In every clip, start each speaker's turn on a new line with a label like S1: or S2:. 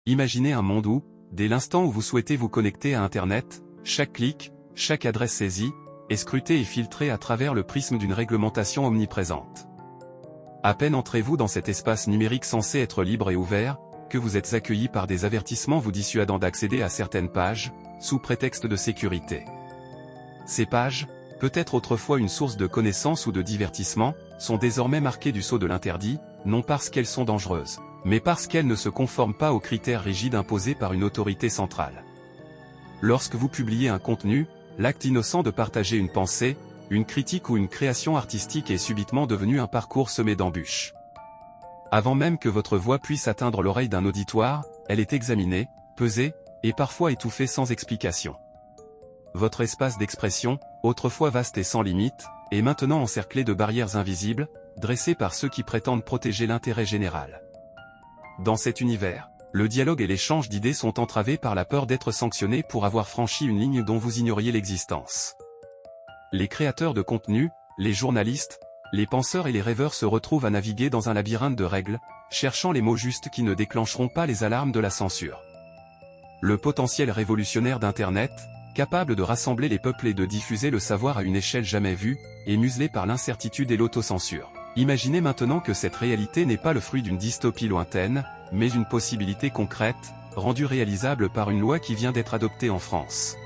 S1: Imaginez un monde où, dès l'instant où vous souhaitez vous connecter à Internet, chaque clic, chaque adresse saisie, est scrutée et filtrée à travers le prisme d'une réglementation omniprésente. À peine entrez-vous dans cet espace numérique censé être libre et ouvert, que vous êtes accueilli par des avertissements vous dissuadant d'accéder à certaines pages, sous prétexte de sécurité. Ces pages, peut-être autrefois une source de connaissances ou de divertissement, sont désormais marquées du sceau de l'interdit, non parce qu'elles sont dangereuses, mais parce qu'elles ne se conforment pas aux critères rigides imposés par une autorité centrale. Lorsque vous publiez un contenu, l'acte innocent de partager une pensée, une critique ou une création artistique est subitement devenu un parcours semé d'embûches. Avant même que votre voix puisse atteindre l'oreille d'un auditoire, elle est examinée, pesée, et parfois étouffée sans explication. Votre espace d'expression, autrefois vaste et sans limite, est maintenant encerclé de barrières invisibles, dressées par ceux qui prétendent protéger l'intérêt général. Dans cet univers, le dialogue et l'échange d'idées sont entravés par la peur d'être sanctionnés pour avoir franchi une ligne dont vous ignoriez l'existence. Les créateurs de contenu, les journalistes, les penseurs et les rêveurs se retrouvent à naviguer dans un labyrinthe de règles, cherchant les mots justes qui ne déclencheront pas les alarmes de la censure. Le potentiel révolutionnaire d'Internet, capable de rassembler les peuples et de diffuser le savoir à une échelle jamais vue, est muselé par l'incertitude et l'autocensure. Imaginez maintenant que cette réalité n'est pas le fruit d'une dystopie lointaine, mais une possibilité concrète, rendue réalisable par une loi qui vient d'être adoptée en France.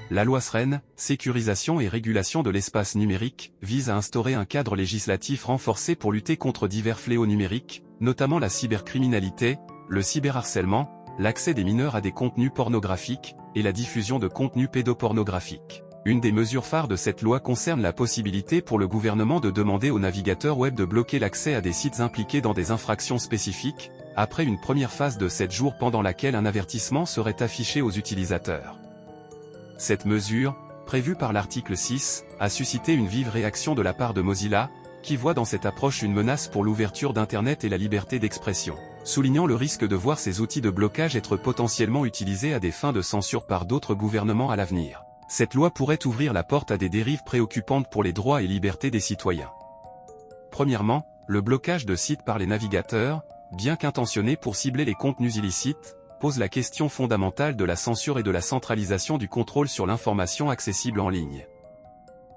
S1: La loi SREN, Sécurisation et régulation de l'espace numérique, vise à instaurer un cadre législatif renforcé pour lutter contre divers fléaux numériques, notamment la cybercriminalité, le cyberharcèlement, l'accès des mineurs à des contenus pornographiques, et la diffusion de contenus pédopornographiques. Une des mesures phares de cette loi concerne la possibilité pour le gouvernement de demander aux navigateurs web de bloquer l'accès à des sites impliqués dans des infractions spécifiques, après une première phase de 7 jours pendant laquelle un avertissement serait affiché aux utilisateurs. Cette mesure, prévue par l'article 6, a suscité une vive réaction de la part de Mozilla, qui voit dans cette approche une menace pour l'ouverture d'Internet et la liberté d'expression, soulignant le risque de voir ces outils de blocage être potentiellement utilisés à des fins de censure par d'autres gouvernements à l'avenir. Cette loi pourrait ouvrir la porte à des dérives préoccupantes pour les droits et libertés des citoyens. Premièrement, le blocage de sites par les navigateurs, bien qu'intentionné pour cibler les contenus illicites, pose la question fondamentale de la censure et de la centralisation du contrôle sur l'information accessible en ligne.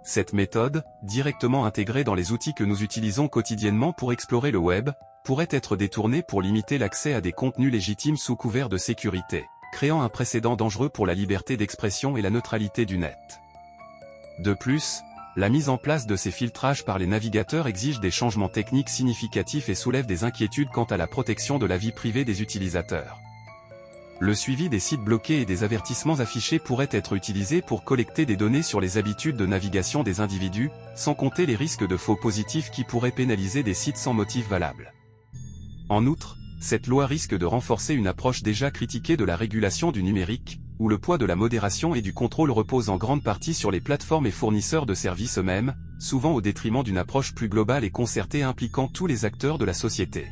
S1: Cette méthode, directement intégrée dans les outils que nous utilisons quotidiennement pour explorer le web, pourrait être détournée pour limiter l'accès à des contenus légitimes sous couvert de sécurité, créant un précédent dangereux pour la liberté d'expression et la neutralité du net. De plus, la mise en place de ces filtrages par les navigateurs exige des changements techniques significatifs et soulève des inquiétudes quant à la protection de la vie privée des utilisateurs. Le suivi des sites bloqués et des avertissements affichés pourrait être utilisé pour collecter des données sur les habitudes de navigation des individus, sans compter les risques de faux positifs qui pourraient pénaliser des sites sans motif valable. En outre, cette loi risque de renforcer une approche déjà critiquée de la régulation du numérique, où le poids de la modération et du contrôle repose en grande partie sur les plateformes et fournisseurs de services eux-mêmes, souvent au détriment d'une approche plus globale et concertée impliquant tous les acteurs de la société.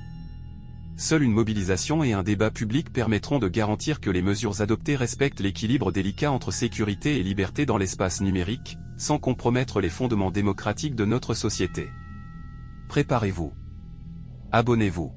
S1: Seule une mobilisation et un débat public permettront de garantir que les mesures adoptées respectent l'équilibre délicat entre sécurité et liberté dans l'espace numérique, sans compromettre les fondements démocratiques de notre société. Préparez-vous. Abonnez-vous.